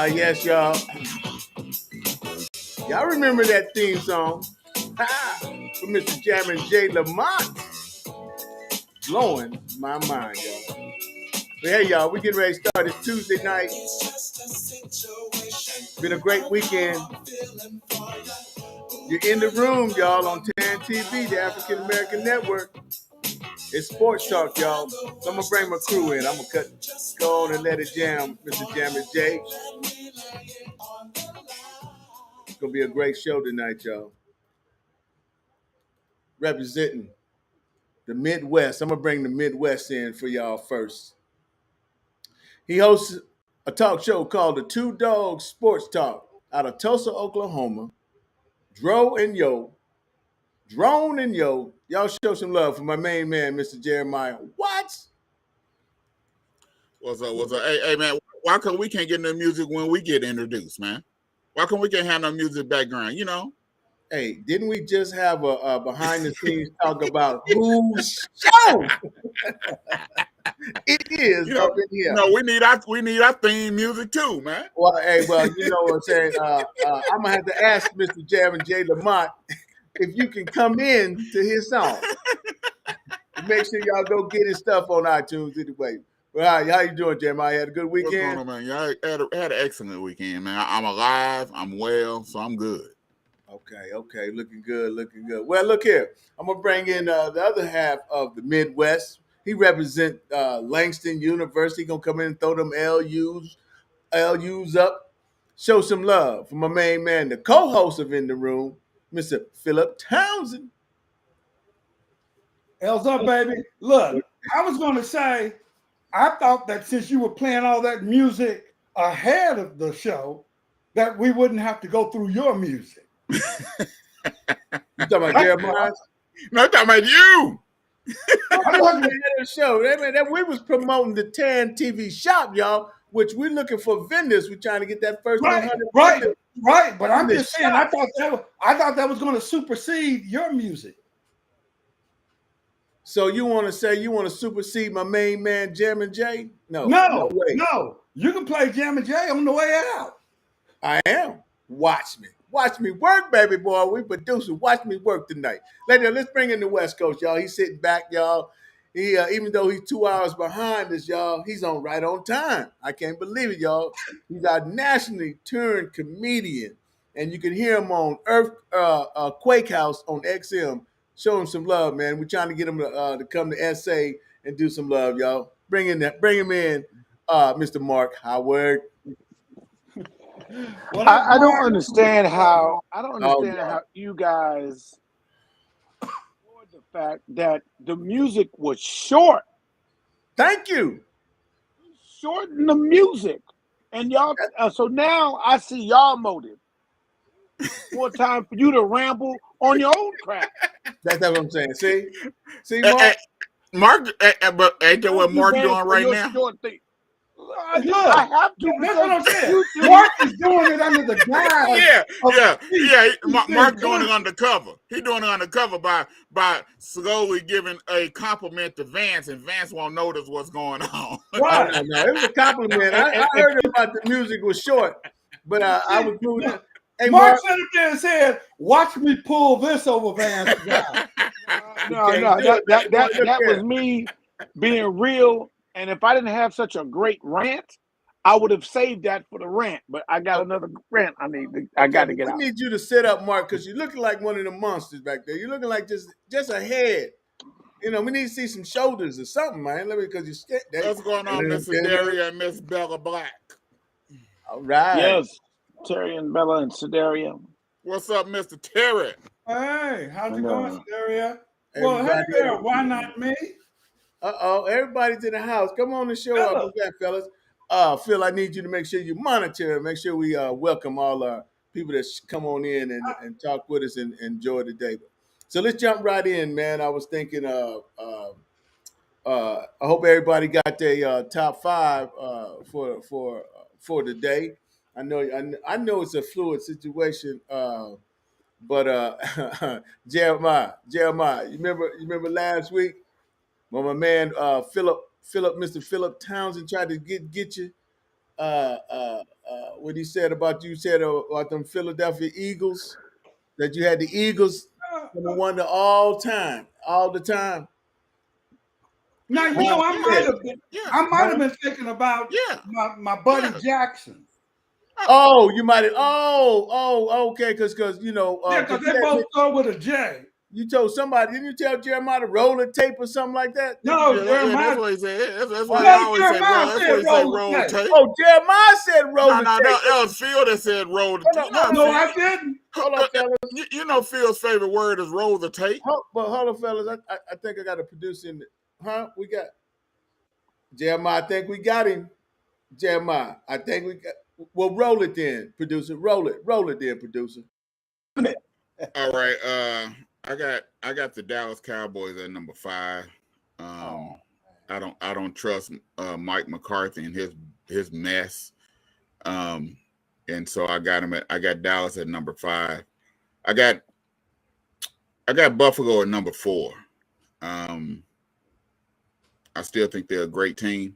Yes, y'all. Y'all remember that theme song? From Mr. Jammin' J. Lamont. Blowing my mind, y'all. But hey, y'all, we getting ready to start. It's Tuesday night. Been a great weekend. You're in the room, y'all, on TAN TV, the African American Network. It's sports talk, y'all. So I'm going to bring my crew in. I'm going to go on and let it jam, Mr. Jammin' J. It's going to be a great show tonight, y'all. Representing the Midwest. I'm going to bring the Midwest in for y'all first. He hosts a talk show called the Two Dogs Sports Talk out of Tulsa, Oklahoma. Drone and Yo. Y'all show some love for my main man, Mr. Jeremiah Watts. What's up? Hey, man, why come we can't get no music when we get introduced, man? Why come we can't have no music background, you know? Hey, didn't we just have a behind the scenes talk about whose show it is up in here? No, we need our theme music too, man. Well, you know what I'm saying. I'm gonna have to ask Mr. Jammin' J. Lamont if you can come in to his song. Make sure y'all go get his stuff on iTunes anyway. Well, how you doing, Jeremiah? You had a good weekend? What's going on, man? Yeah, I had an excellent weekend, man. I'm alive, I'm well, so I'm good. Okay. Looking good. Well, look here. I'm going to bring in the other half of the Midwest. He represents Langston University. Going to come in and throw them LUs up. Show some love for my main man, the co-host of In the Room, Mr. Philip Townsend. L's up, baby. Look, I was going to say, I thought that since you were playing all that music ahead of the show, that we wouldn't have to go through your music. You talking about Jeremiah? No, I'm talking about you. I'm talking about the show. We was promoting the TAN TV shop, y'all, which we're looking for vendors. We're trying to get that first 100. Right. But I'm just saying, I thought that was going to supersede your music. So you want to supersede my main man, Jammin' J? No way. No. You can play Jammin' J on the way out. I am. Watch me work, baby boy. We producing. Watch me work tonight. Let's bring in the West Coast, y'all. He's sitting back, y'all. He even though he's 2 hours behind us, y'all, he's right on time. I can't believe it, y'all. He's our nationally turned comedian, and you can hear him on Quake House on XM. Show him some love, man. We're trying to get him to come to SA and do some love, y'all. Bring him in, Mr. Marc Howard. I don't understand how you guys ignored the fact that the music was short. Thank you. Shorten the music, and y'all. So now I see y'all motive. More time for you to ramble on your own crap. That's what I'm saying. See, Marc. Marc, but ain't that what Marc doing right now? I have to. That's what I'm saying. Marc is doing it under the guise. Marc doing it undercover. He doing it undercover by slowly giving a compliment to Vance, and Vance won't notice what's going on. Right. No, it was a compliment. I heard about the music was short, but I was moving. Hey, Marc sat up there and said, "Watch me pull this over Vance." No, that was me being real. And if I didn't have such a great rant, I would have saved that for the rant. But I got another rant. I got to get out. We need you to sit up, Marc, because you're looking like one of the monsters back there. You're looking like just a head. We need to see some shoulders or something, man. Because you're what's going on, Miss Sedaria and Miss Bella Black? All right. Yes, Terry and Bella and Sedaria. What's up, Mr. Terry? Hey, how's it going, Sedaria? Well, hey there, why not me? Everybody's in the house. Come on and show up. What's that, fellas? Phil, I need you to make sure you monitor. Make sure we welcome all our people that come on in and talk with us and enjoy the day. So let's jump right in, man. I was thinking I hope everybody got their top five for the day. I know it's a fluid situation, but Jeremiah, you remember last week when my man Mr. Philip Townsend tried to get you what he said about you said about them Philadelphia Eagles, that you had the Eagles number one to all the time. Now Yeah, you know I might have been. yeah, I might have been thinking about yeah. my buddy Yeah. Jackson. Oh, you might have. Okay, because you know, Yeah, because they both start with a J. you told somebody, didn't you tell Jeremiah to roll the tape or something like that? No, Yeah, Jeremiah. that's what he said. That's what he No, always say. Jeremiah That's what said he say. roll the Roll tape. tape. Oh, Jeremiah said roll No, the no, tape. that was Phil that said roll the tape. You know, No, I didn't. Hold on, fellas. You know Phil's favorite word is roll the tape. Hold on, fellas. I think I got a producer in it. Huh? We got Jeremiah. I think we got him. Jeremiah. I think we got. Well, roll it then, producer. Roll it then, producer. All right. I got the Dallas Cowboys at number 5. I don't trust Mike McCarthy and his mess. And so I got Dallas at number 5. I got Buffalo at number 4. I still think they're a great team.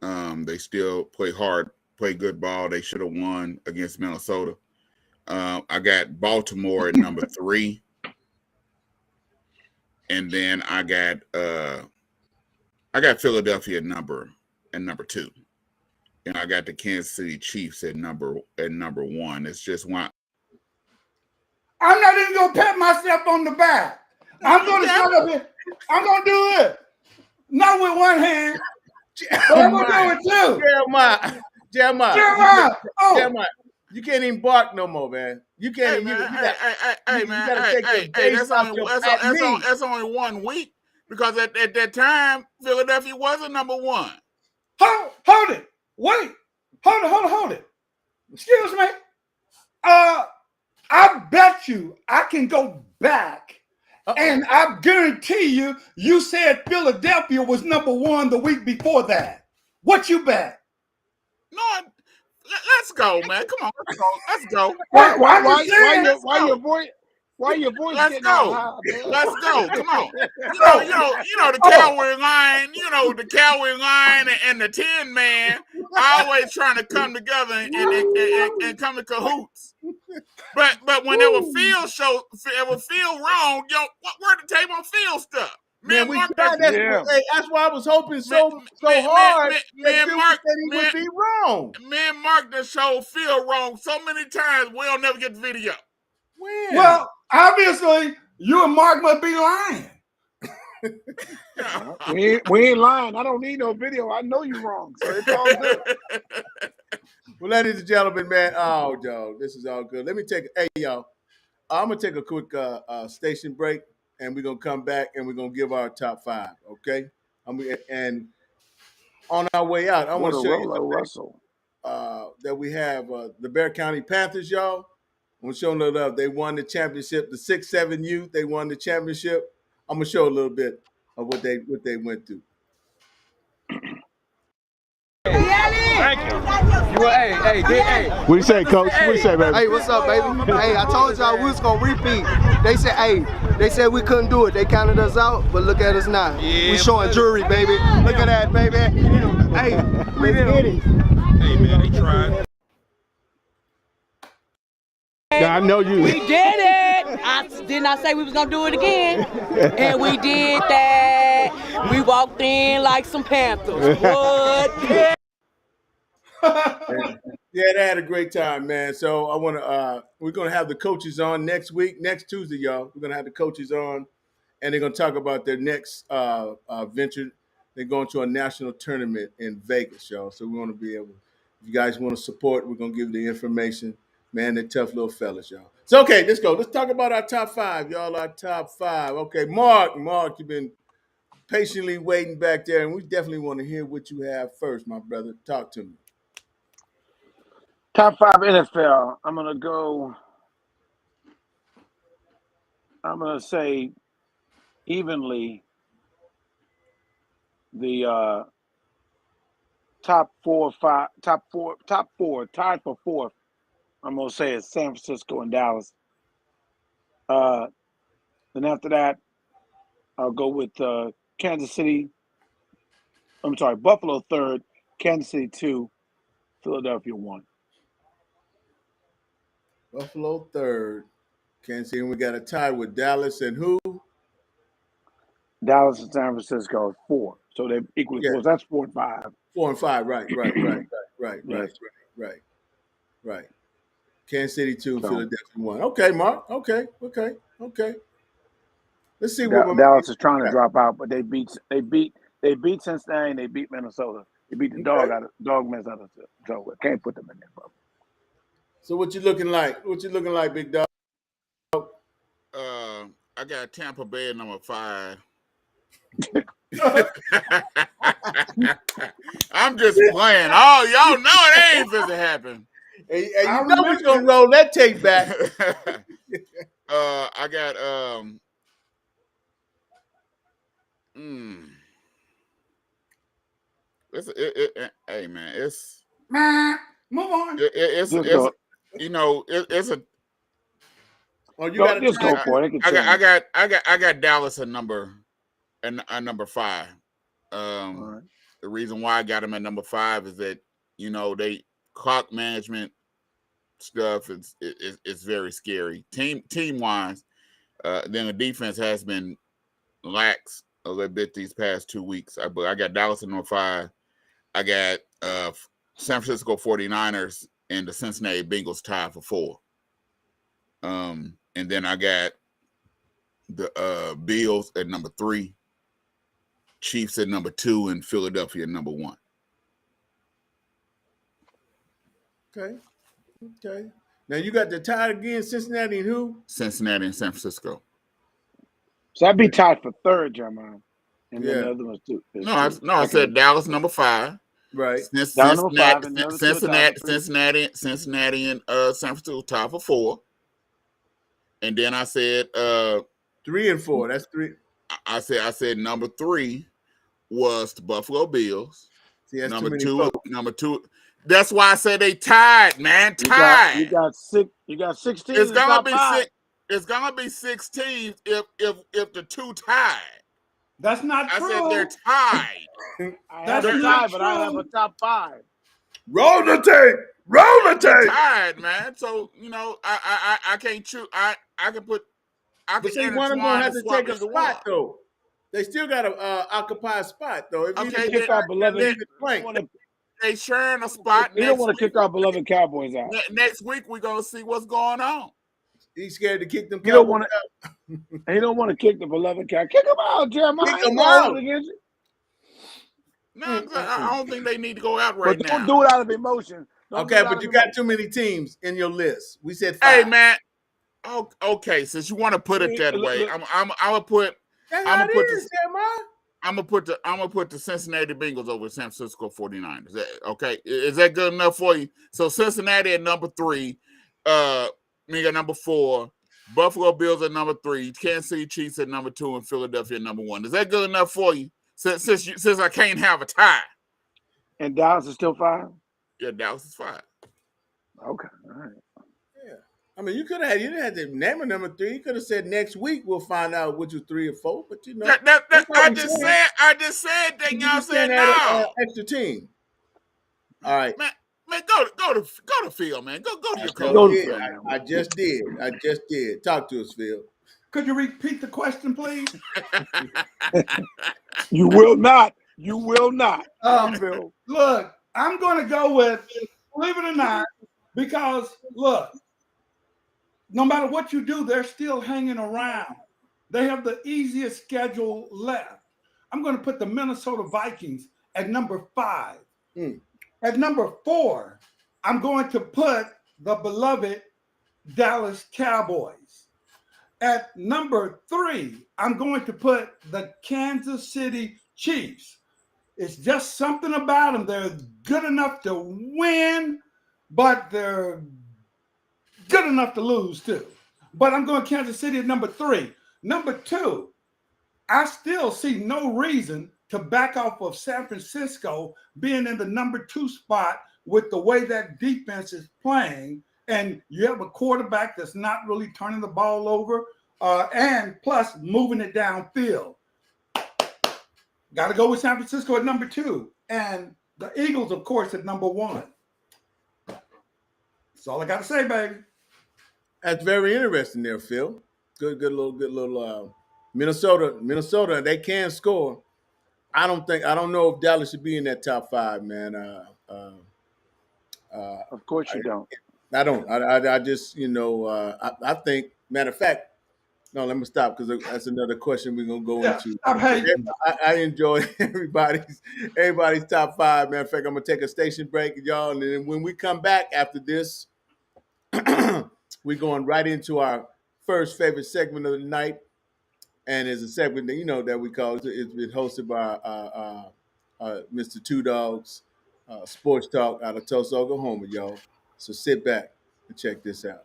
They still play hard, play good ball. They should have won against Minnesota. I got Baltimore at number 3. And then I got Philadelphia at number 2. And I got the Kansas City Chiefs at number 1. It's just one. I'm not even gonna pat myself on the back. I'm gonna shut up here. I'm gonna do it. Not with one hand, but I'm gonna do it too. Jeremiah. Jeremiah. You can't even bark no more, man. You can't even. That's only 1 week because at that time Philadelphia wasn't number 1. Hold it. Wait. Hold it. Excuse me. I bet you I can go back and I guarantee you said Philadelphia was number 1 the week before that. What you bet? No, let's go, man. Come on, let's go. Why your voice Let's getting go. all high, man? Let's go. Come on. You know the Cowboy line. You know the Cowboy line and the Tin Man always trying to come together and come to cahoots. But whenever Phil wrong, where the tape on Phil stuff? Man, that's why I was hoping so hard that Phil said he would be wrong. Me and Marc done showed Phil wrong so many times we'll never get the video. When? Well, obviously, you and Marc must be lying. We ain't lying. I don't need no video. I know you wrong, so it's all good. Well, ladies and gentlemen, man, y'all, this is all good. Let me y'all, I'm gonna take a quick station break, and we're gonna come back and we're gonna give our top 5. Okay, and on our way out, I want to show you Russell. That we have the Bear County Panthers, y'all. I'm gonna show them a little love. They won the championship. The 6-7 youth, they won the championship. I'm gonna show a little bit of what they went through. Thank you. Hey. What do you say, Coach? What do you say, baby? Hey, what's up, baby? Hey, I told y'all we was gonna repeat. They said we couldn't do it. They counted us out, but look at us now. Yeah, we showing jury, baby. Look at that, baby. Hey, we did it. Hey, man, they tried. I know you. We did it. I did not say we was gonna do it again, and we did that. We walked in like some Panthers. What? Yeah, they had a great time, man. So I want to. We're gonna have the coaches on next Tuesday, y'all. We're gonna have the coaches on, and they're gonna talk about their next venture. They're going to a national tournament in Vegas, y'all. So we want to be able. If you guys want to support, we're gonna give you the information. Man, they're tough little fellas, y'all. So okay, let's go. Let's talk about our top 5, y'all. Our top 5. Okay, Marc, you've been patiently waiting back there, and we definitely want to hear what you have first, my brother. Talk to me. Top 5 NFL. I'm gonna say evenly the top four tied for 4th. I'm gonna say it's San Francisco and Dallas. Then after that, I'll go with Kansas City. I'm sorry, Buffalo 3rd, Kansas City 2, Philadelphia 1. Buffalo 3rd. Kansas City. We got a tie with Dallas and who? Dallas and San Francisco is 4. So they're equally Yeah. close. That's 4 and 5. 4 and 5. Right. Kansas City 2, So, Philadelphia 1. Okay, Mark. Okay. Let's see what Dallas is trying to drop out, but they beat Cincinnati and they beat Minnesota. They beat the dog mess out of it. So I can't put them in there, bro. So what you looking like? Big dog? I got Tampa Bay at number 5. I'm just playing. Oh, y'all know it ain't supposed to happen. Hey, you know we're gonna roll that tape back. I got hey man, it's move on. It's you know it's a. Oh, you got to just go for it. I got Dallas at number 5. Right. The reason why I got them at number 5 is that they clock management stuff is very scary. Team wise, then the defense has been lax a little bit these past 2 weeks. But I got Dallas at number 5. I got San Francisco 49ers and the Cincinnati Bengals tied for 4. And then I got the Bills at number 3, Chiefs at number 2, and Philadelphia at number 1. Okay. Now you got the tie again, Cincinnati and who? Cincinnati and San Francisco. So I'd be tied for 3rd, Jeremiah. And then the other one's 2. I said Dallas number 5. Right. Cincinnati and San Francisco tied for 4. And then I said 3 and 4. That's 3. I said number 3 was the Buffalo Bills. See, that's number number 2. That's why I said they tied, man. Tied. You got 16. It's gonna be 6. It's gonna be 16 if the 2 tied. That's not true. I said they're tied. That's not true. But I have a top 5. Roll the tape. They're tied, man. So I can't choose. I can put. But see, one of them gonna have to take a spot though. They still got to occupy a spot though. If you kick our beloved, they sharing a spot. You don't want to kick our beloved Cowboys out. Next week we're gonna see what's going on. He's scared to kick them. You don't want to. He don't want to kick the beloved Cowboys. Kick them out, Jeremiah. Kick them out. No, I don't think they need to go out right now. Don't do it out of emotion. Okay, but you got too many teams in your list. We said 5. Hey, man. Oh, okay, since you want to put it that way, I'm gonna put. I'm gonna put the Cincinnati Bengals over San Francisco 49ers. Okay, is that good enough for you? So Cincinnati at number 3, me at number 4, Buffalo Bills at number 3, Kansas City Chiefs at number 2, and Philadelphia at number 1. Is that good enough for you? Since I can't have a tie. And Dallas is still 5? Yeah, Dallas is 5. Okay, all right. Yeah. I mean, you didn't have to name a number 3. You could have said next week we'll find out which was 3 or 4. But I just said that y'all said no. Extra team. All right. Man, go to Phil, man. Go to your coach. I just did. Talk to us, Phil. Could you repeat the question, please? You will not. Phil. Look, I'm going to go with, believe it or not, because look, no matter what you do, they're still hanging around. They have the easiest schedule left. I'm going to put the Minnesota Vikings at number 5. At number 4, I'm going to put the beloved Dallas Cowboys. At number 3, I'm going to put the Kansas City Chiefs. It's just something about them. They're good enough to win, but they're good enough to lose too. But I'm going Kansas City at number 3. Number 2, I still see no reason to back off of San Francisco being in the number 2 spot with the way that defense is playing. And you have a quarterback that's not really turning the ball over and plus moving it downfield. Got to go with San Francisco at number 2. And the Eagles, of course, at number 1. That's all I got to say, baby. That's very interesting there, Phil. Good little Minnesota, they can score. I don't know if Dallas should be in that top five, man. Of course you don't. I don't. I just I think. Matter of fact, no. Let me stop because that's another question we're gonna go Yeah, into. stop hating. I enjoy everybody's top five. Matter of fact, I'm gonna take a station break, y'all, and then when we come back after this, we're going right into our first favorite segment of the night, and it's a segment that we call it's been hosted by Mr. Two Dogs, Sports Talk out of Tulsa, Oklahoma, y'all. So sit back and check this out.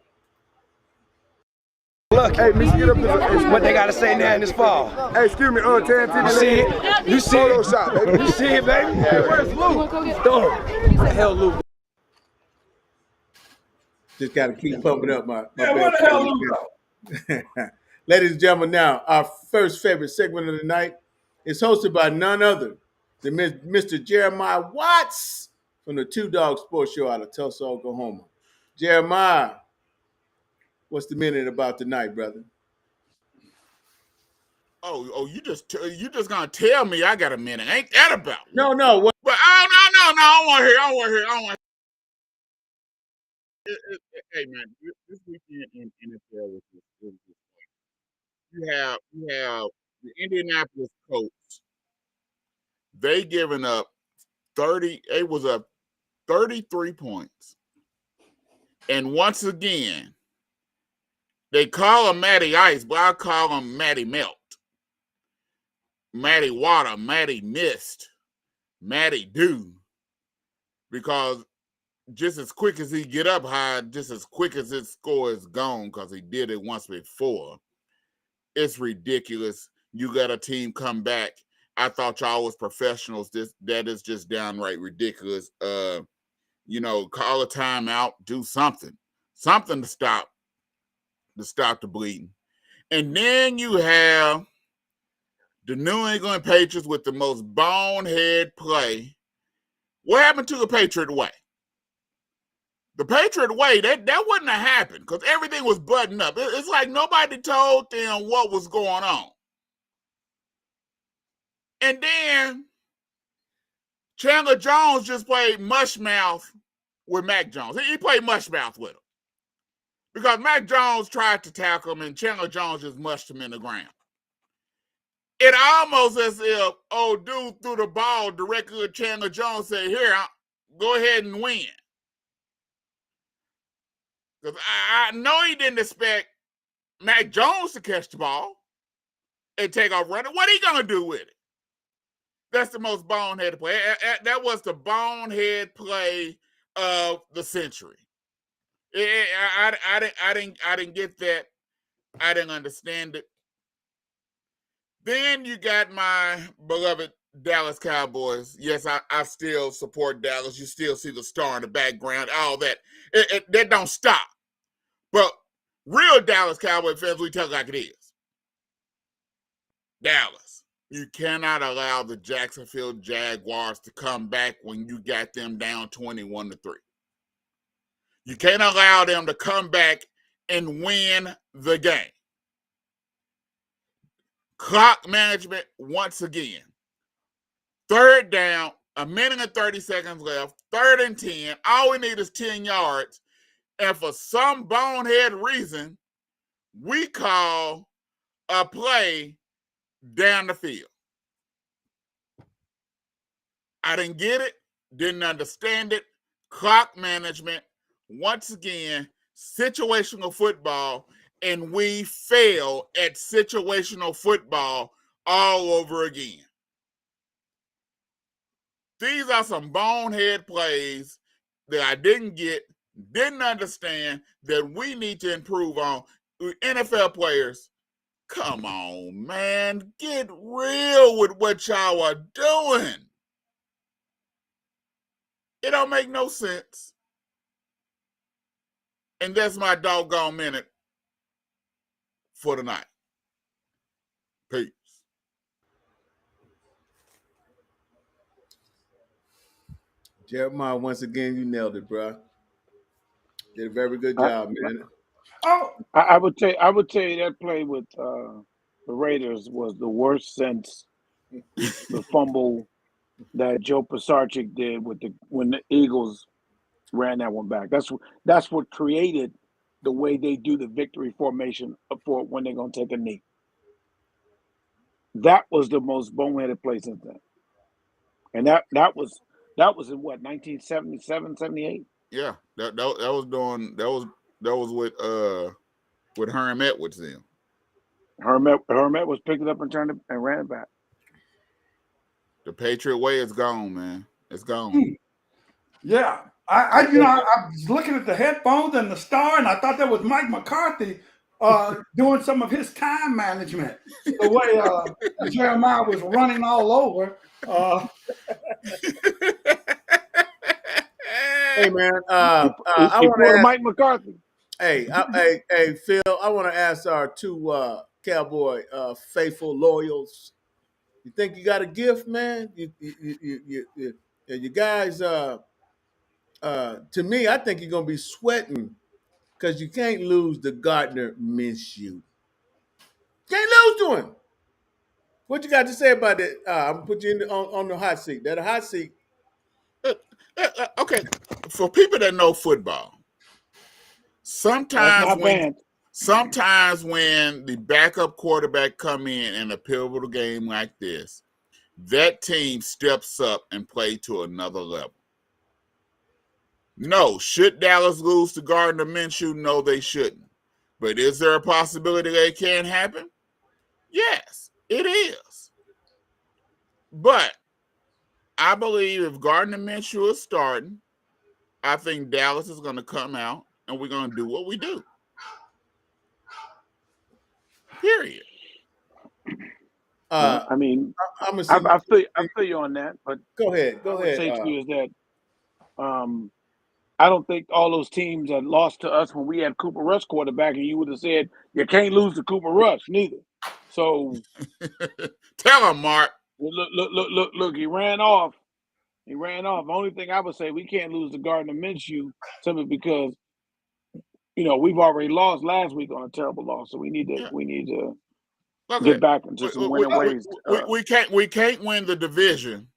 Look, hey, let me get up to what they gotta say now in this fall. Hey, excuse me, Tan TV. You see it? You see it? Photoshop, baby. You see it, baby? Hey, where's Luke? The hell, Luke? Just got to keep pumping up my Yeah, where the hell Luke go? Ladies and gentlemen, now our first favorite segment of the night is hosted by none other than Mr. Jeremiah Watts from the Two Dog Sports Show out of Tulsa, Oklahoma. Jeremiah, what's the minute about tonight, brother? Oh, you just gonna tell me I got a minute? Ain't that about? No. What? But no. I want to hear. Hey man, this weekend in NFL was just you have the Indianapolis Colts. They giving up 30. It was up 33 points, and once again, they call him Matty Ice, but I call him Matty Melt, Matty Water, Matty Mist, Matty Dew, because just as quick as he get up high, just as quick as his score is gone, because he did it once before. It's ridiculous. You got a team come back. I thought y'all was professionals. That is just downright ridiculous. Call a timeout, do something to stop the bleeding. And then you have the New England Patriots with the most bonehead play. What happened to the Patriot way? The Patriot way, that wouldn't have happened because everything was buttoned up. It's like nobody told them what was going on. And then Chandler Jones just played mushmouth with Mac Jones. He played mushmouth with him because Mac Jones tried to tackle him and Chandler Jones just mushed him in the ground. It almost as if old dude threw the ball directly at Chandler Jones, said, "Here, go ahead and win." Because I know he didn't expect Mac Jones to catch the ball and take off running. What are he going to do with it? That's the most bonehead play. That was the bonehead play of the century. I didn't get that. I didn't understand it. Then you got my beloved Dallas Cowboys. Yes, I still support Dallas. You still see the star in the background, all that. That don't stop. But real Dallas Cowboy fans, we tell it like it is. Dallas. You cannot allow the Jacksonville Jaguars to come back when you got them down 21-3. You can't allow them to come back and win the game. Clock management once again. Third down, a minute and 30 seconds left, 3rd and 10. All we need is 10 yards. And for some bonehead reason, we call a play down the field. I didn't get it, didn't understand it. Clock management, once again, situational football, and we fail at situational football all over again. These are some bonehead plays that I didn't get, didn't understand, that we need to improve on. NFL players, come on, man. Get real with what y'all are doing. It don't make no sense. And that's my doggone minute for tonight. Peace. Jeremiah, once again, you nailed it, bro. Did a very good job, man. Oh, I would say that play with the Raiders was the worst since the fumble that Joe Pisarcik did when the Eagles ran that one back. That's what created the way they do the victory formation for when they're gonna take a knee. That was the most boneheaded play since then. And that was in what, 1977, 78? Yeah, that was with Herm Edwards then. Herm was picked it up and turned it and ran it back. The Patriot way is gone, man. It's gone. Yeah. I was looking at the headphones and the star, and I thought that was Mike McCarthy doing some of his time management. The way Jeremiah was running all over. Hey man, I want to Mike McCarthy. Hey, Phil, I want to ask our two Cowboy faithful loyals. You think you got a gift, man? You guys. To me, I think you're gonna be sweating because you can't lose the Gardner Minshew. Can't lose to him. What you got to say about that? I'm gonna put you on the hot seat. That a hot seat. Okay, for people that know football, sometimes when the backup quarterback come in a pivotal game like this, that team steps up and play to another level. No, should Dallas lose to Gardner Minshew? No, they shouldn't. But is there a possibility that it can happen? Yes, it is. But I believe if Gardner Minshew is starting, I think Dallas is going to come out and we're going to do what we do. Period. I mean, I feel you on that, but go ahead. What I would say to you is that I don't think all those teams that lost to us when we had Cooper Rush quarterback, and you would have said you can't lose to Cooper Rush neither. So tell him, Mark. Look, he ran off. The only thing I would say, we can't lose to Gardner Minshew simply because we've already lost last week on a terrible loss, so we need to get back into some winning ways. We can't win the division,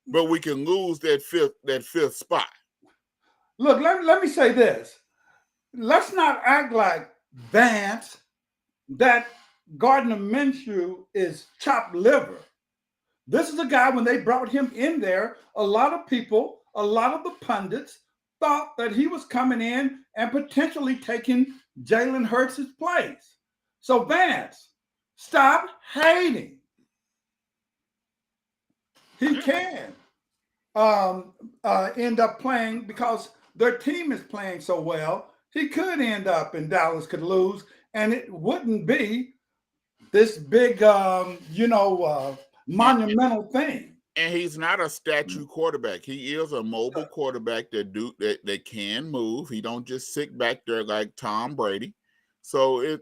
but we can lose that fifth spot. Look, let me say this. Let's not act like Vance that Gardner Minshew is chopped liver. This is a guy, when they brought him in there, a lot of people, a lot of the pundits thought that he was coming in and potentially taking Jalen Hurts' place. So Vance, stop hating. He can end up playing because their team is playing so well. He could end up and Dallas could lose, and it wouldn't be this big, monumental thing. And he's not a statue quarterback. He is a mobile quarterback that can move. He don't just sit back there like Tom Brady. So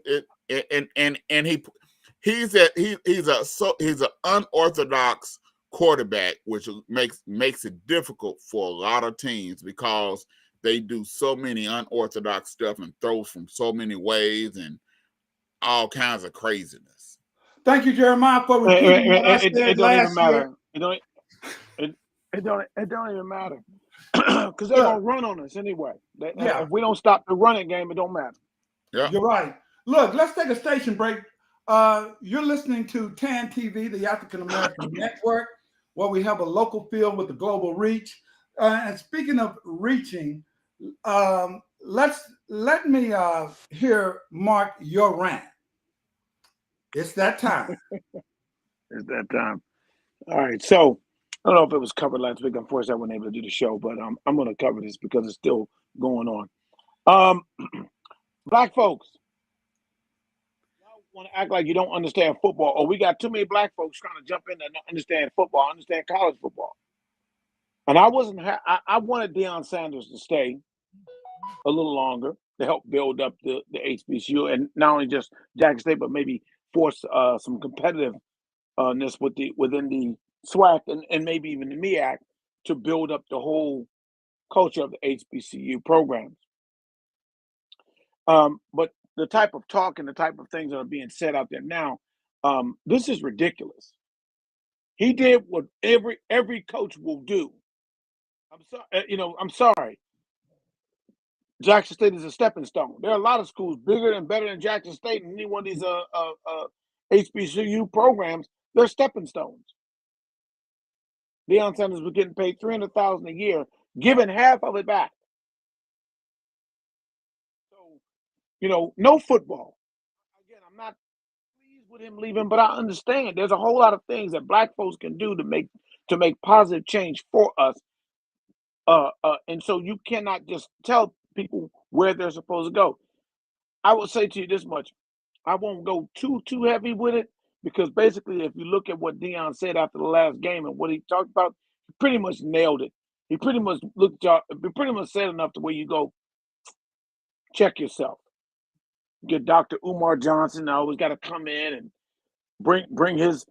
he's an unorthodox quarterback, which makes it difficult for a lot of teams because they do so many unorthodox stuff and throw from so many ways and all kinds of craziness. Thank you, Jeremiah, for repeating what I said last year. It don't even matter because they're gonna run on us anyway. If we don't stop the running game, it don't matter. Yeah, you're right. Look, let's take a station break. You're listening to TAN TV, the African American Network, where we have a local feel with the global reach. And speaking of reaching, let me hear, Mark, your rant. It's that time. It's that time. All right. So I don't know if it was covered last week. Unfortunately, I wasn't able to do the show, but I'm going to cover this because it's still going on. Black folks, y'all want to act like you don't understand football, or we got too many black folks trying to jump in and understand football, understand college football. And I wanted Deion Sanders to stay a little longer to help build up the HBCU, and not only just Jackson State, but maybe force some competitiveness within the SWAC and maybe even the MEAC to build up the whole culture of the HBCU programs. But the type of talk and the type of things that are being said out there now, this is ridiculous. He did what every coach will do. I'm sorry, I'm sorry. Jackson State is a stepping stone. There are a lot of schools bigger and better than Jackson State and any one of these HBCU programs. They're stepping stones. Deion Sanders was getting paid $300,000 a year, giving half of it back. So, no football. Again, I'm not pleased with him leaving, but I understand there's a whole lot of things that black folks can do to make positive change for us. And so you cannot just tell people where they're supposed to go. I will say to you this much. I won't go too heavy with it because basically if you look at what Deion said after the last game and what he talked about, he pretty much nailed it. He pretty much said enough to where you go, check yourself. Get Dr. Umar Johnson always got to come in and bring his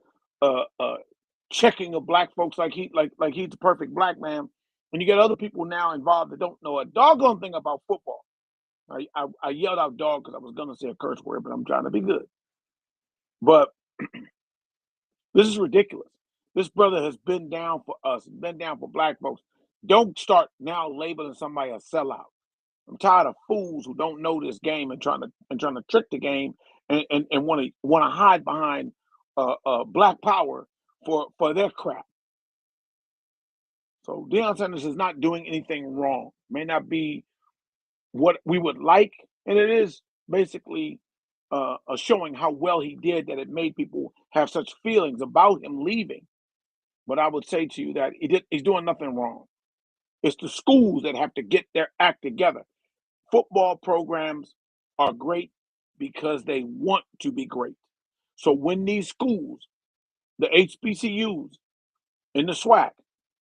checking of black folks like he's the perfect black man. And you get other people now involved that don't know a doggone thing about football. I yelled out dog because I was going to say a curse word, but I'm trying to be good. But this is ridiculous. This brother has been down for us, been down for black folks. Don't start now labeling somebody a sellout. I'm tired of fools who don't know this game and trying to trick the game and want to hide behind black power for their crap. So Deion Sanders is not doing anything wrong. May not be what we would like, and it is basically showing how well he did that it made people have such feelings about him leaving. But I would say to you that he's doing nothing wrong. It's the schools that have to get their act together. Football programs are great because they want to be great. So when these schools, the HBCUs, in the SWAC,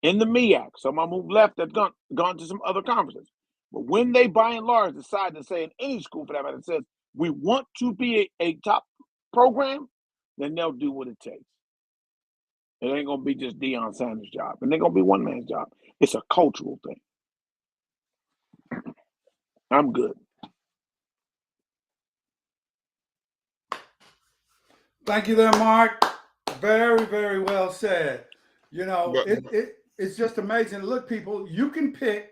in the MEAC, some of them who've left have gone to some other conferences. But when they, by and large, decide to say in any school for that matter, says we want to be a top program, then they'll do what it takes. It ain't going to be just Deion Sanders' job. And they're going to be one man's job. It's a cultural thing. I'm good. Thank you there, Mark. Very, very well said. It's just amazing. Look, people, you can pick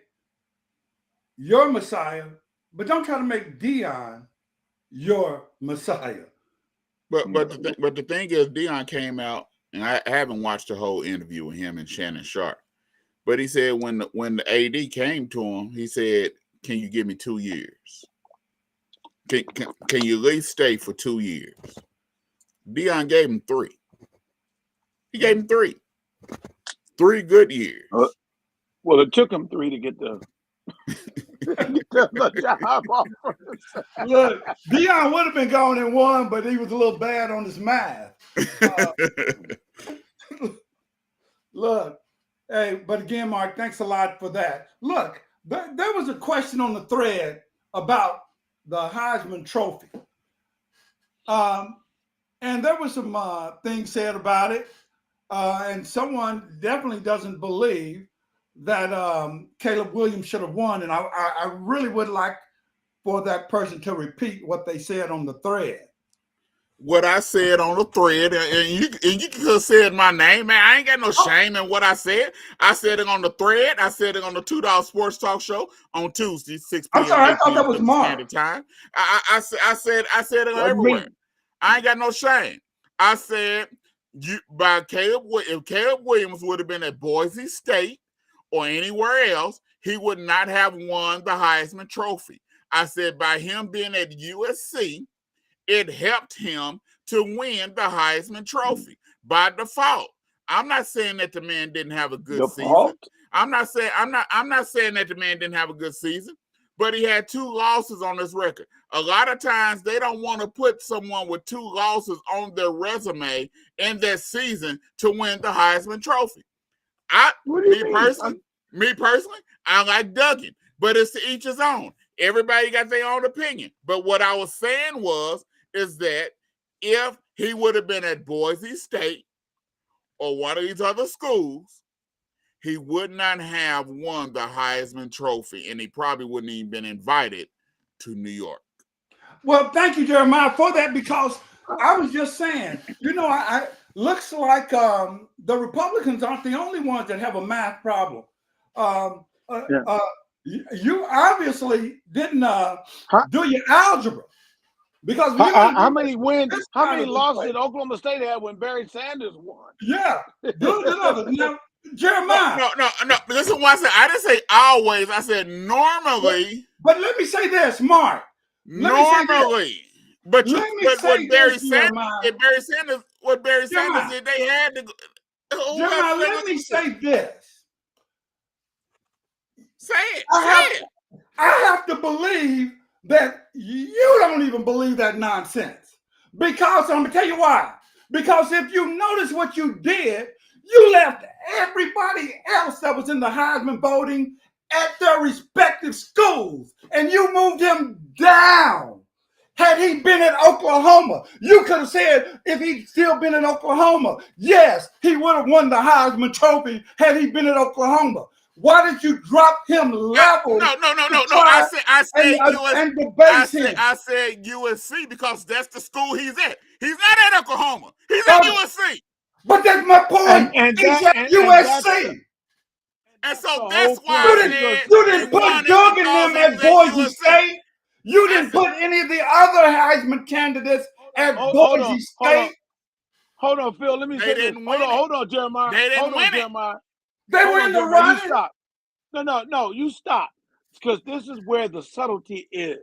your Messiah, but don't try to make Deion your Messiah. But the thing is, Deion came out, and I haven't watched the whole interview with him and Shannon Sharp. But he said when the AD came to him, he said, "Can you give me 2 years? Can you at least stay for 2 years?" Deion gave him 3. He gave him 3. 3 good years. Well, it took him 3 to get the job offer. Look, Deion would have been gone in 1, but he was a little bad on his math. Look, hey, but again, Mark, thanks a lot for that. Look, there was a question on the thread about the Heisman Trophy. And there was some things said about it. And someone definitely doesn't believe that Caleb Williams should have won. And I really would like for that person to repeat what they said on the thread. What I said on the thread, and you could have said my name, man. I ain't got no shame in what I said. I said it on the thread. I said it on the $2 Sports Talk Show on Tuesday, 6 p.m. I'm sorry, I thought that was Mark. Time. I said it on everywhere. I ain't got no shame. I said if Caleb Williams would have been at Boise State or anywhere else, he would not have won the Heisman Trophy. I said by him being at USC, it helped him to win the Heisman Trophy by default. I'm not saying that the man didn't have a good season. I'm not saying that the man didn't have a good season, but he had 2 losses on his record. A lot of times they don't want to put someone with 2 losses on their resume in that season to win the Heisman Trophy. Me personally, I like Duggan, but it's to each his own. Everybody got their own opinion. But what I was saying is that if he would have been at Boise State or one of these other schools, he would not have won the Heisman Trophy, and he probably wouldn't even been invited to New York. Well, thank you, Jeremiah, for that, because I was just saying, I looks like the Republicans aren't the only ones that have a math problem. You obviously didn't do your algebra, because how many losses did Oklahoma State have when Barry Sanders won? Yeah, now, Jeremiah. No. This is why I said I didn't say always. I said normally. But let me say this, Mark. Normally. But what Barry Sanders did, they had to. Jeremiah, let me say this. Say it. I have to believe that you don't even believe that nonsense. Because I'm going to tell you why. Because if you notice what you did, you left everybody else that was in the Heisman voting at their respective schools, and you moved him down. Had he been at Oklahoma, you could have said, if he'd still been in Oklahoma, yes, he would have won the Heisman Trophy had he been at Oklahoma. Why did you drop him level? No. I said USC because that's the school he's at. He's not at Oklahoma. He's at USC. But that's my point. He's at USC. And so that's why you didn't put Doug in them at Boise State. You didn't put any of the other Heisman candidates at Boise State. Hold on, Phil. Let me say this. Hold on, Jeremiah. They didn't win it. They were in the running. You stop. No, you stop. Because this is where the subtlety is.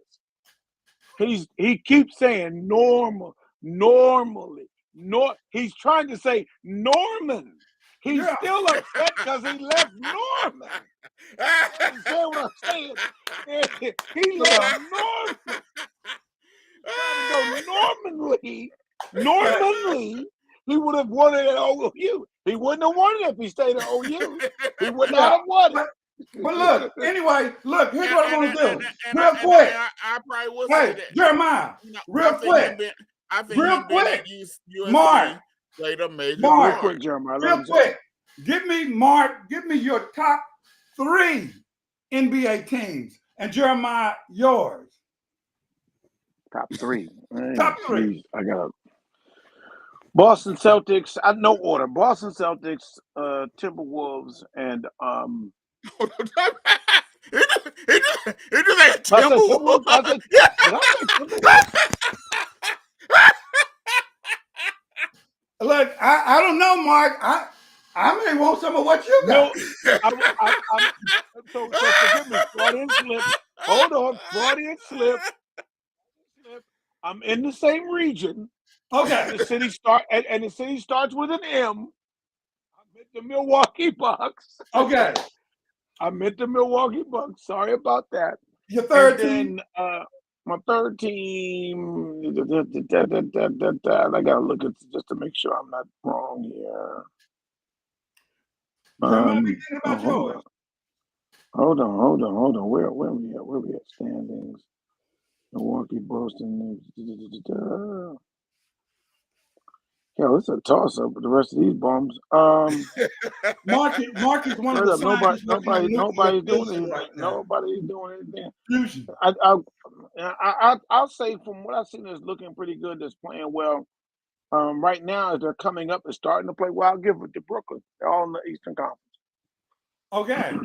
He keeps saying normally. He's trying to say Norman. He's still upset because he left Norman. Understand what I'm saying? He left Norman. Normally, he would have won it at OU. He wouldn't have won it if he stayed at OU. He would not have won it. But look, here's what I'm going to do. Real quick. I probably would say that. Jeremiah, real quick. I think real quick. Mark. Real quick, Jeremiah. Real quick. Give me your top 3 NBA teams. And Jeremiah, yours. Top 3. Top 3. I got Boston Celtics. No order. Boston Celtics, Timberwolves, and He just ain't Timberwolves. Look, I don't know, Mark. I may want some of what you got. So forgive me. Freudian slip. Hold on. Freudian slip. I'm in the same region. Okay. And the city starts with an M. I'm at the Milwaukee Bucks. Okay. I'm at the Milwaukee Bucks. Sorry about that. Your third team? My third team. I gotta look at just to make sure I'm not wrong here. Hold on. Where are we at? Where are we at? Standings. Milwaukee, Boston. Yeah, it's a toss up with the rest of these bums. Mark is one of the nobody's doing anything. Nobody's doing anything. I'll say from what I've seen is looking pretty good. That's playing well. Right now, as they're coming up and starting to play well, I'll give it to Brooklyn. They're all in the Eastern Conference. Okay.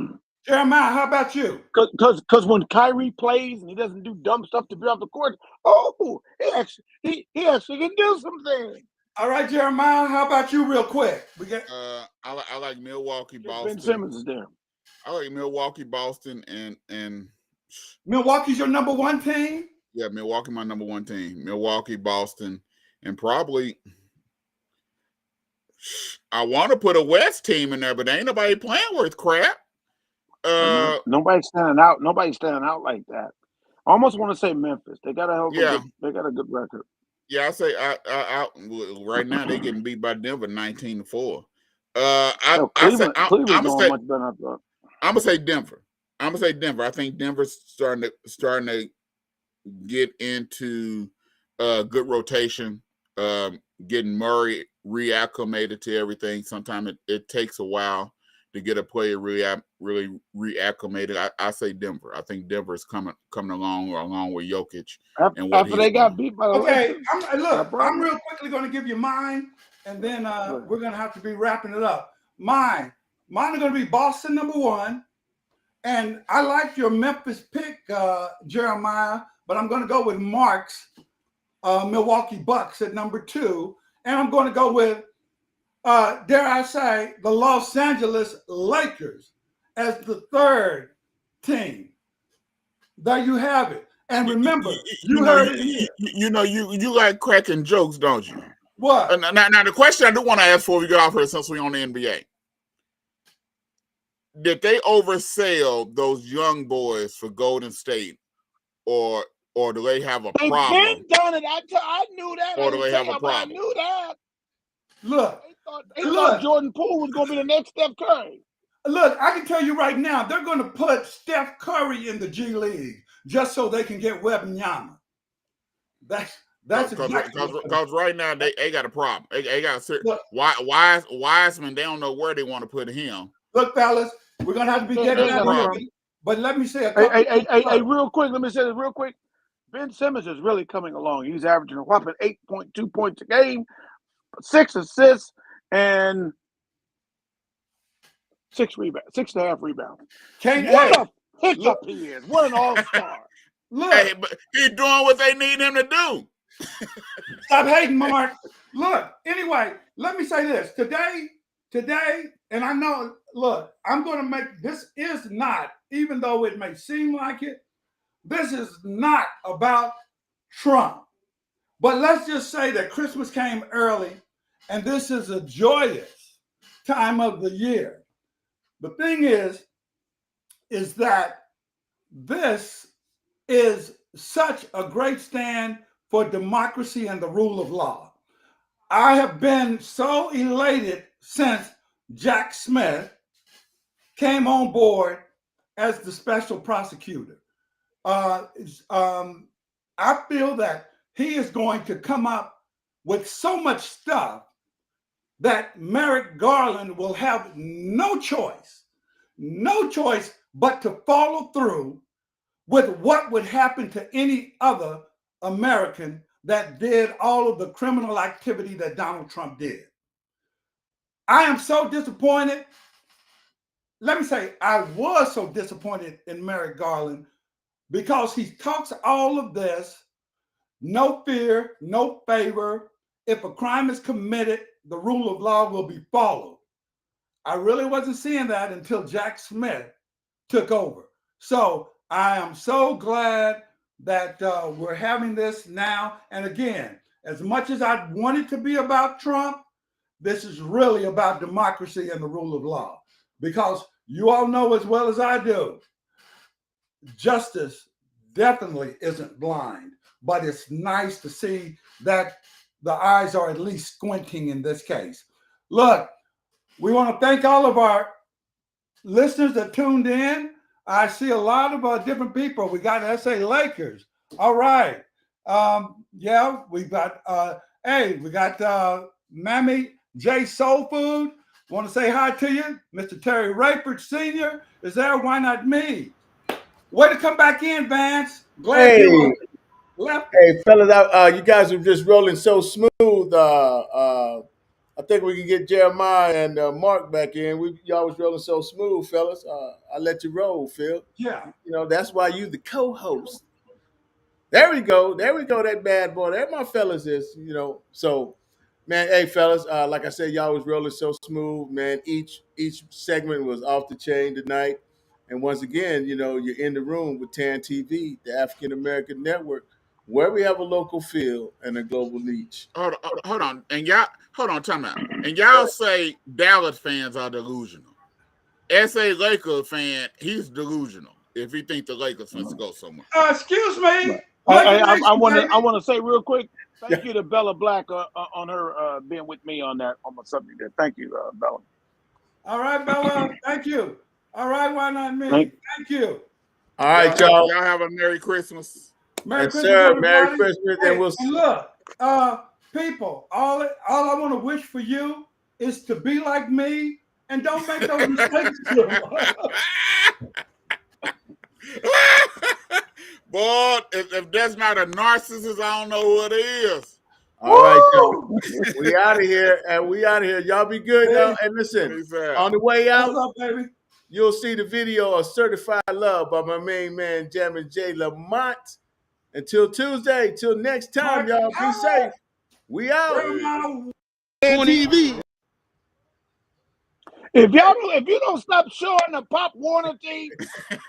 Jeremiah, how about you? Because when Kyrie plays and he doesn't do dumb stuff to be off the court, he actually can do something. All right, Jeremiah, how about you real quick? I like Milwaukee, Boston. Ben Simmons is there. I like Milwaukee, Boston, and Milwaukee's your number 1 team? Yeah, Milwaukee, my number 1 team. Milwaukee, Boston, and probably I want to put a West team in there, but ain't nobody playing worth crap. Nobody's standing out. Nobody's standing out like that. I almost want to say Memphis. They got they got a good record. Yeah, I say I right now they're getting beat by Denver 19-4. I'm gonna say Denver. I think Denver's starting to get into good rotation, getting Murray reacclimated to everything. Sometimes it takes a while, to get a player really reacclimated, I say Denver. I think Denver is coming along with Jokic and what after he's they got doing. beat by the Okay, Lakers. I'm real quickly going to give you mine, and then we're going to have to be wrapping it up. Mine are going to be Boston #1, and I like your Memphis pick, Jeremiah, but I'm going to go with Marc's Milwaukee Bucks at #2, and I'm going to go with, dare I say, the Los Angeles Lakers as the third team. There you have it. And remember, you heard it here. You like cracking jokes, don't you? What? Now the question I do want to ask before we get off here, since we're on the NBA. Did they oversell those young boys for Golden State, or do they have a problem? They've done it. I knew that. Or do they have a problem? I knew that. Look, they thought Jordan Poole was going to be the next Steph Curry. Look, I can tell you right now, they're going to put Steph Curry in the G League just so they can get Wembanyama. That's because right now they got a problem. They got a Wiseman. They don't know where they want to put him. Look, fellas, we're gonna have to be getting out of here. But let me say a couple. Hey, real quick. Let me say this real quick. Ben Simmons is really coming along. He's averaging a whopping 8.2 points a game, 6 assists, and 6.5 rebounds. What a pickup he is! What an all-star! Look, hey, but he's doing what they need him to do. Stop hating, Marc. Look, anyway, let me say this. Today, and I know, look, I'm going to make, this is not, even though it may seem like it, this is not about Trump. But let's just say that Christmas came early, and this is a joyous time of the year. The thing is that this is such a great stand for democracy and the rule of law. I have been so elated since Jack Smith came on board as the special prosecutor. I feel that he is going to come up with so much stuff that Merrick Garland will have no choice but to follow through with what would happen to any other American that did all of the criminal activity that Donald Trump did. I am so disappointed. Let me say, I was so disappointed in Merrick Garland because he talks all of this, no fear, no favor. If a crime is committed, the rule of law will be followed. I really wasn't seeing that until Jack Smith took over. So I am so glad that we're having this now. And again, as much as I want it to be about Trump, this is really about democracy and the rule of law. Because you all know as well as I do, justice definitely isn't blind, but it's nice to see that the eyes are at least squinting in this case. Look, we want to thank all of our listeners that tuned in. I see a lot of different people. We got SA Lakers. All right. Yeah, we got, we got Mammy J Soul Food. Want to say hi to you. Mr. Terry Rayford Sr. is there. Why not me? Way to come back in, Vance. Glad you left. Hey, fellas, you guys are just rolling so smooth. I think we can get Jeremiah and Marc back in. Y'all was rolling so smooth, fellas. I let you roll, Phil. Yeah. You know, that's why you the co-host. There we go. That bad boy. There my fellas is, So, man, hey, fellas, like I said, y'all was rolling so smooth, man. Each segment was off the chain tonight. And once again, you're in the room with TAN TV, the African American Network, where we have a local feel and a global reach. Hold on. And y'all, time out. And y'all say Dallas fans are delusional. SA Lakers fan, he's delusional if he think the Lakers fans go somewhere. Excuse me. I want to say real quick, thank you to Bella Black on her being with me on my subject there. Thank you, Bella. All right, Bella. Thank you. All right, why not me? Thank you. All right, y'all. Y'all have a Merry Christmas. Merry Christmas, sir. everybody. Merry Christmas, and we'll see. And look, people, all I want to wish for you is to be like me and don't make those mistakes. Boy, if that's not a narcissist, I don't know what is. All right, y'all. We out of here, and we out of here. Y'all be good now. And listen, on the way out, what's up, baby? You'll see the video of Certified Love by my main man, Jammin' J. Lamont. Until Tuesday, till next time, y'all. Be safe. We out. TV. If you don't stop showing the Pop Warner team,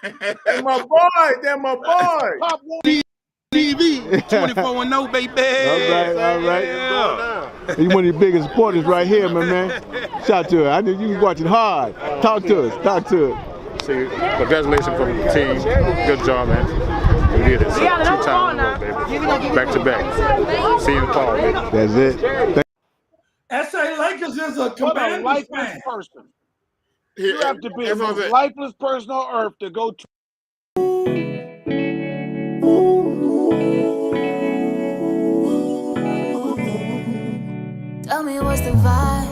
they're my boy. They're my boy. Pop Warner TV, 24-0, baby. All right. Yeah. He's one of the biggest supporters right here, my man. Shout out to her. I knew you was watching hard. Talk to us. See, congratulations from the team. Good job, man. We did it. So, 2 times in a row, baby. Back to back. See you in the fall, baby. That's it. SA Lakers is a commanding lifeless person. You have to be the most lifeless person on earth to go to. Tell me what's the vibe.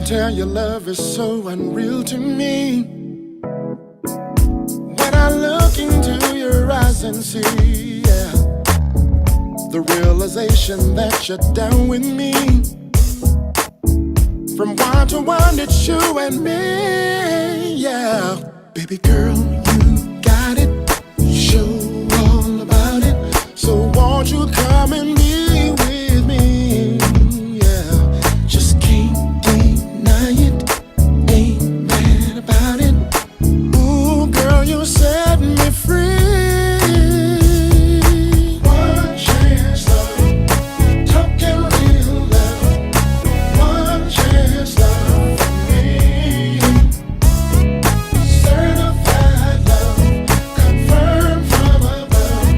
Tell your love is so unreal to me. When I look into your eyes and see, yeah, the realization that you're down with me. From one to one, it's you and me, yeah. Baby girl, you got it. Show all about it. So won't you come and be with me? Yeah, just can't deny it. Ain't mad about it. Ooh, girl, you set me free. One chance, love, talking real love. One chance, love for me. Certified love, confirmed from above.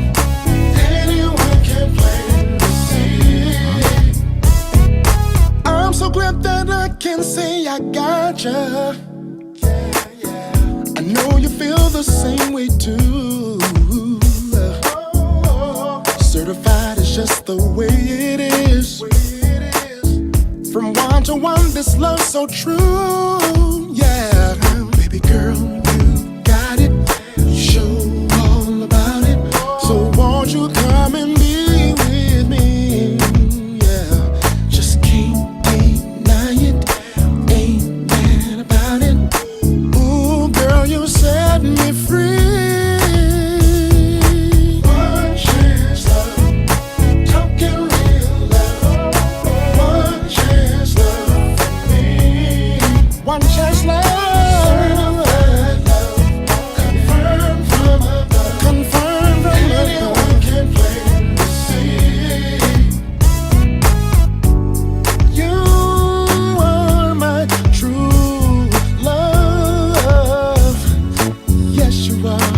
Anyone can plant the seed. I'm so glad that I can say I got ya. I know you feel the same way too. Certified is just the way it is. From one to one, this love's so true. Yeah, baby girl, you got it. Show all about it. So won't you come and be with me? Yeah, just can't deny it. Ain't mad about it. Ooh, girl, you set me free. One chance, love, talking real love. One chance, love for me. One chance, love. Certified love, confirmed from above. Confirmed from above. Anyone can plant the seed. You are my true love. Yes, you are.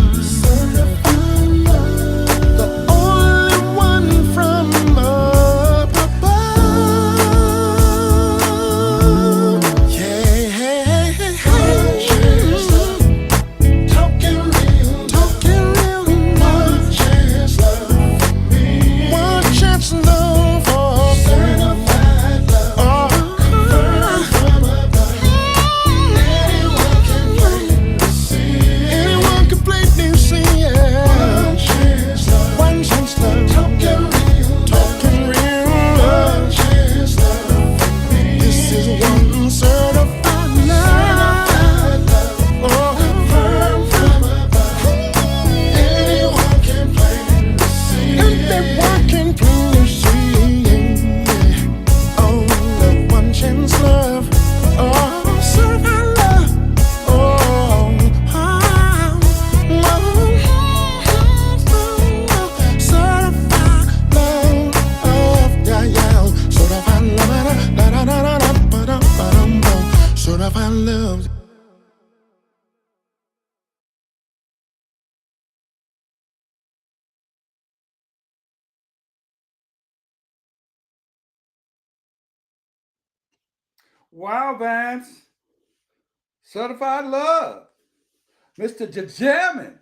Wow, Vance. Certified love. Mr. Jajamin.